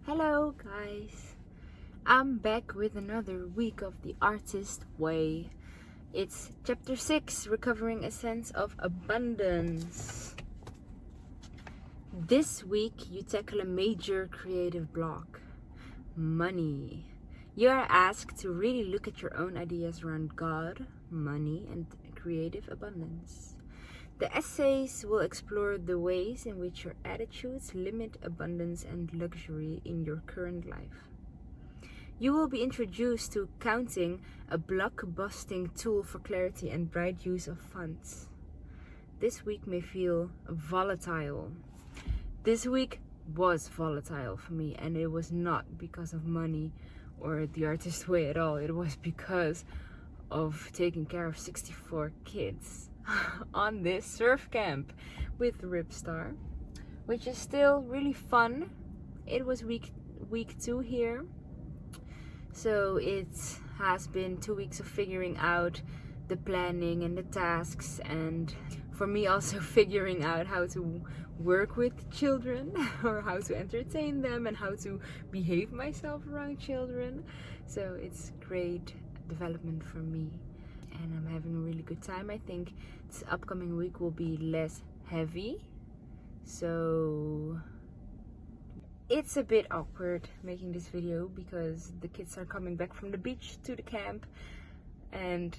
Hello guys, I'm back with another week of The Artist Way. It's chapter 6, recovering a sense of abundance. This week you tackle a major creative block: money. You are asked to really look at your own ideas around God, money, and creative abundance. The essays will explore the ways in which your attitudes limit abundance and luxury in your current life. You will be introduced to counting, a block-busting tool for clarity and bright use of funds. This week may feel volatile. This week was volatile for me, and it was not because of money or the artist way at all. It was because of taking care of 64 kids on this surf camp with Ripstar, which is still really fun. It was week 2 here, so it has been 2 weeks of figuring out the planning and the tasks, and for me also figuring out how to work with children or how to entertain them and how to behave myself around children. So it's great development for me, and I'm having a really good time. I think this upcoming week will be less heavy, so it's a bit awkward making this video because the kids are coming back from the beach to the camp, and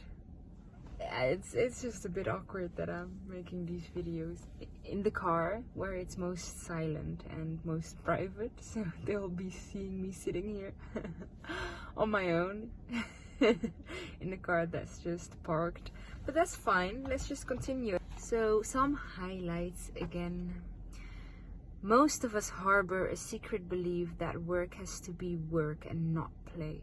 it's just a bit awkward that I'm making these videos in the car where it's most silent and most private, so they'll be seeing me sitting here on my own in the car that's just parked, but that's fine. Let's just continue. So some highlights again. Most of us harbor a secret belief that work has to be work and not play,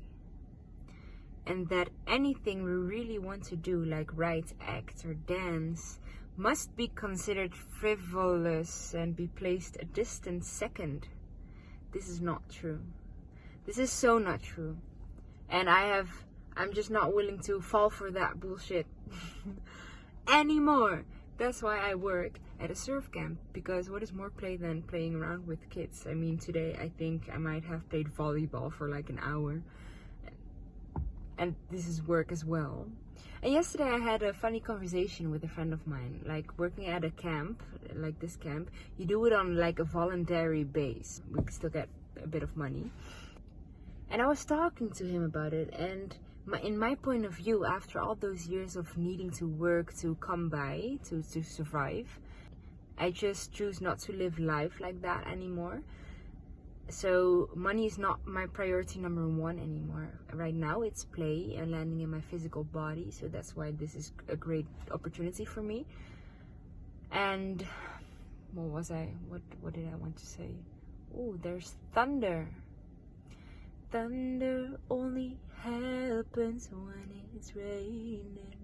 and that anything we really want to do, like write, act, or dance, must be considered frivolous and be placed a distant second. This is not true. This is so not true, and I'm just not willing to fall for that bullshit anymore. That's why I work at a surf camp, because what is more play than playing around with kids? I mean, today I think I might have played volleyball for like an hour, and this is work as well. And yesterday I had a funny conversation with a friend of mine. Like, working at a camp like this camp, you do it on like a voluntary base. We still get a bit of money. And I was talking to him about it, and in my point of view, after all those years of needing to work to come by, to survive, I just choose not to live life like that anymore. So money is not my priority number one anymore. Right now it's play and landing in my physical body, so that's why this is a great opportunity for me. And what did I want to say? Oh, there's thunder. Thunder only happens when it's raining.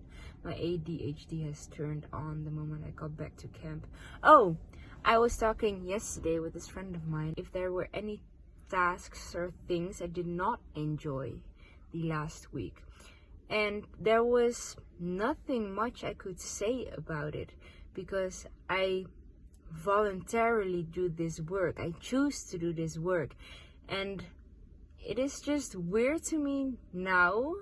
My ADHD has turned on the moment I got back to camp. Oh, I was talking yesterday with this friend of mine if there were any tasks or things I did not enjoy the last week. And there was nothing much I could say about it, because I voluntarily do this work. I choose to do this work. And it is just weird to me now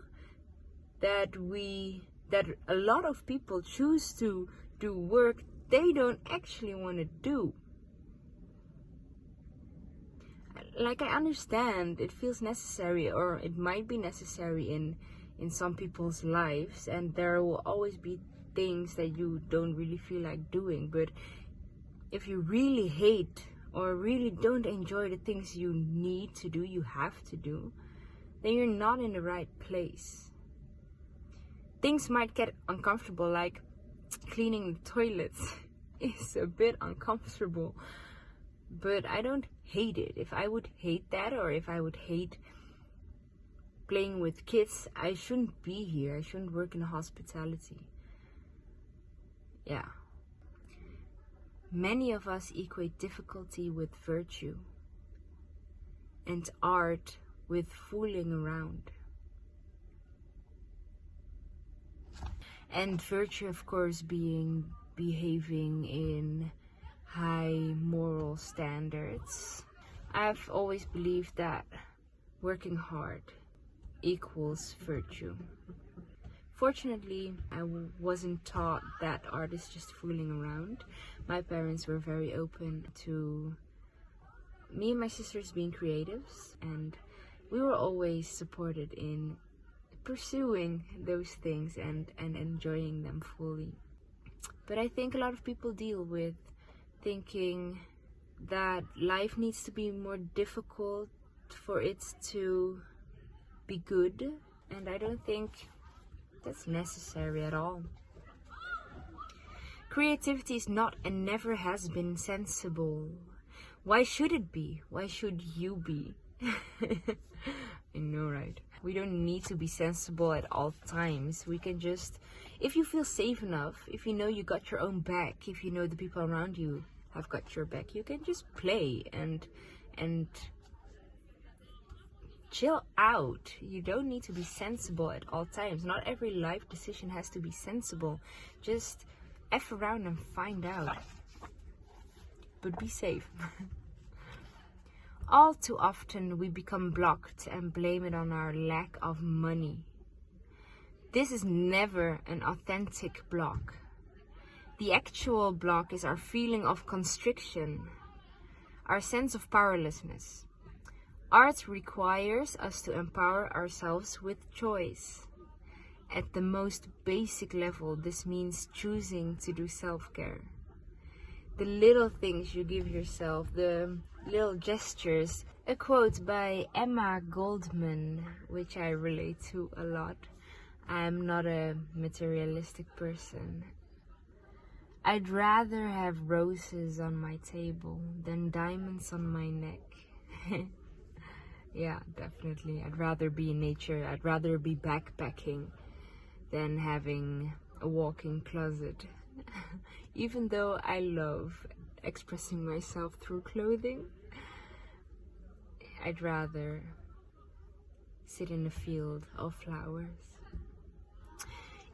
that a lot of people choose to do work they don't actually want to do. Like, I understand it feels necessary, or it might be necessary in some people's lives, and there will always be things that you don't really feel like doing. But if you really hate or really don't enjoy the things you need to do, you have to do, then you're not in the right place. Things might get uncomfortable, like cleaning the toilets is a bit uncomfortable, but I don't hate it. If I would hate that, or if I would hate playing with kids, I shouldn't be here. I shouldn't work in hospitality. Yeah. Many of us equate difficulty with virtue, and art with fooling around. And virtue, of course, being behaving in high moral standards. I've always believed that working hard equals virtue. Fortunately, I wasn't taught that art is just fooling around. My parents were very open to me and my sisters being creatives, and we were always supported in pursuing those things and enjoying them fully. But I think a lot of people deal with thinking that life needs to be more difficult for it to be good, and I don't think that's necessary at all. Creativity is not and never has been sensible. Why should it be? Why should you be? I know, right? We don't need to be sensible at all times. We can just, if you feel safe enough, if you know you got your own back, if you know the people around you have got your back, you can just play and chill out. You don't need to be sensible at all times. Not every life decision has to be sensible. Just F around and find out. But be safe. All too often we become blocked and blame it on our lack of money. This is never an authentic block. The actual block is our feeling of constriction, our sense of powerlessness. Art requires us to empower ourselves with choice. At the most basic level, this means choosing to do self-care. The little things you give yourself, the little gestures. A quote by Emma Goldman, which I relate to a lot. I'm not a materialistic person. I'd rather have roses on my table than diamonds on my neck. Yeah, definitely. I'd rather be in nature. I'd rather be backpacking than having a walk-in closet. Even though I love expressing myself through clothing, I'd rather sit in a field of flowers.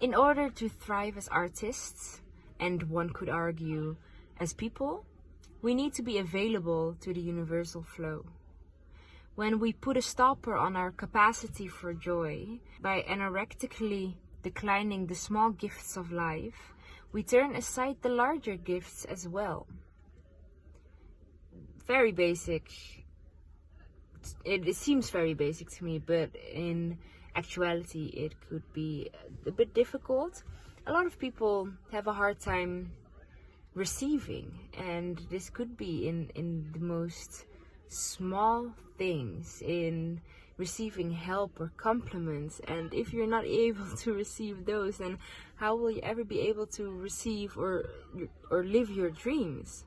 In order to thrive as artists, and one could argue as people, we need to be available to the universal flow. When we put a stopper on our capacity for joy by anorectically declining the small gifts of life, we turn aside the larger gifts as well. Very basic. It seems very basic to me, but in actuality it could be a bit difficult. A lot of people have a hard time receiving, and this could be in the most small things, in receiving help or compliments. And if you're not able to receive those, then how will you ever be able to receive or live your dreams?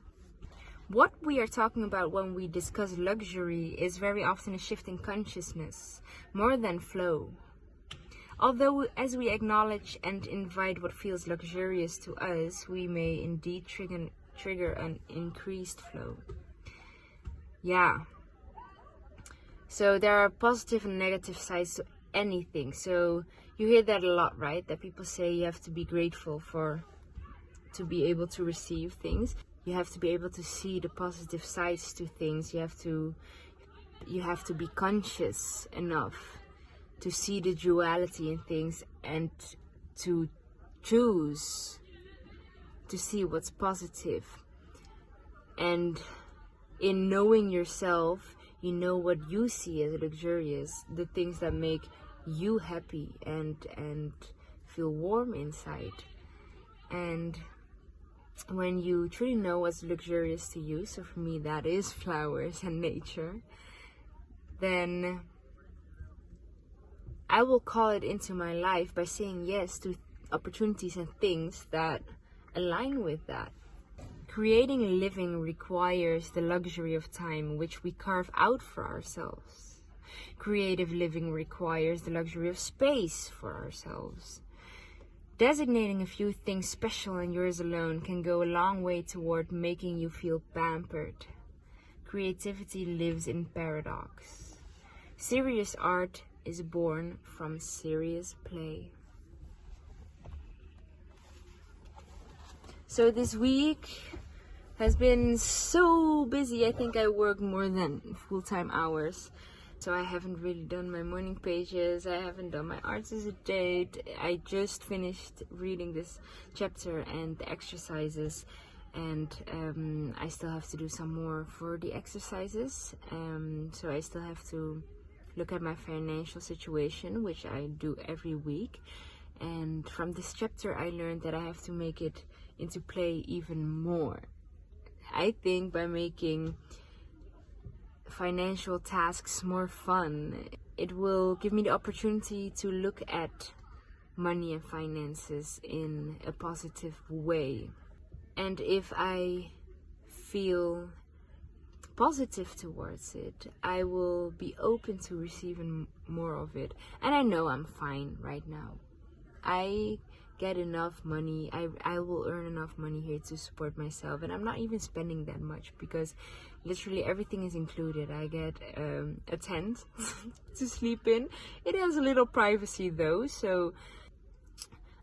What we are talking about when we discuss luxury is very often a shift in consciousness, more than flow. Although as we acknowledge and invite what feels luxurious to us, we may indeed trigger an increased flow. Yeah. So there are positive and negative sides to anything. So you hear that a lot, right? That people say you have to be grateful to be able to receive things. You have to be able to see the positive sides to things. You have to be conscious enough to see the duality in things and to choose to see what's positive. And in knowing yourself, you know what you see as luxurious, the things that make you happy and feel warm inside. And when you truly know what's luxurious to you, so for me that is flowers and nature, then I will call it into my life by saying yes to opportunities and things that align with that. Creating a living requires the luxury of time, which we carve out for ourselves. Creative living requires the luxury of space for ourselves. Designating a few things special and yours alone can go a long way toward making you feel pampered. Creativity lives in paradox. Serious art is born from serious play. So this week has been so busy. I think I work more than full-time hours. So I haven't really done my morning pages. I haven't done my arts as a date. I just finished reading this chapter and the exercises. And I still have to do some more for the exercises. So I still have to look at my financial situation, which I do every week. And from this chapter I learned that I have to make it into play even more. I think by making financial tasks more fun, it will give me the opportunity to look at money and finances in a positive way. And if I feel positive towards it, I will be open to receiving more of it. And I know I'm fine right now. I get enough money. I will earn enough money here to support myself, and I'm not even spending that much because literally everything is included. I get a tent to sleep in. It has a little privacy though, so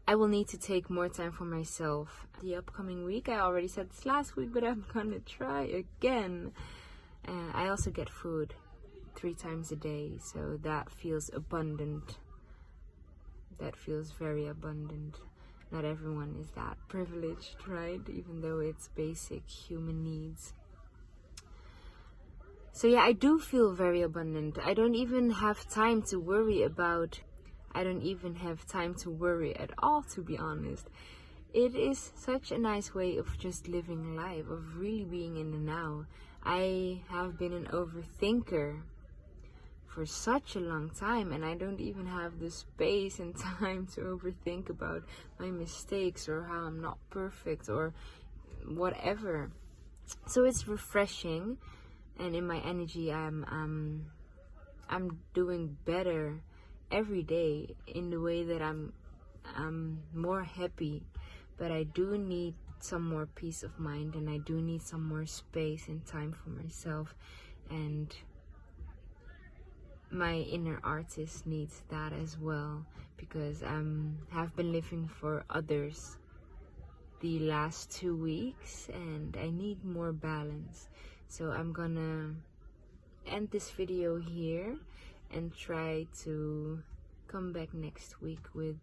I will need to take more time for myself the upcoming week. I already said this last week, but I'm gonna try again. I also get food 3 times a day, so that feels abundant. That feels very abundant. Not everyone is that privileged, right? Even though it's basic human needs. So yeah, I do feel very abundant. I don't even have time to worry at all, to be honest. It is such a nice way of just living life, of really being in the now. I have been an overthinker for such a long time, and I don't even have the space and time to overthink about my mistakes or how I'm not perfect or whatever. So it's refreshing, and in my energy I'm doing better every day in the way that I'm more happy. But I do need some more peace of mind, and I do need some more space and time for myself, and my inner artist needs that as well, because I have been living for others the last 2 weeks and I need more balance. So I'm gonna end this video here and try to come back next week with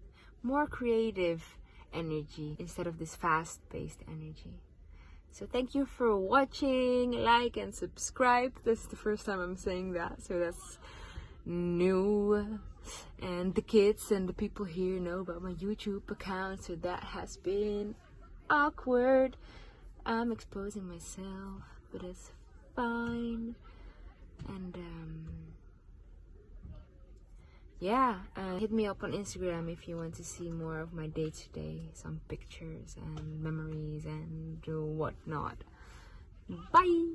more creative energy instead of this fast-paced energy. So thank you for watching, like and subscribe. That's the first time I'm saying that, so that's new, and the kids and the people here know about my YouTube account, so that has been awkward. I'm exposing myself, but it's fine. And yeah, hit me up on Instagram if you want to see more of my day-to-day, some pictures and memories and whatnot. Bye.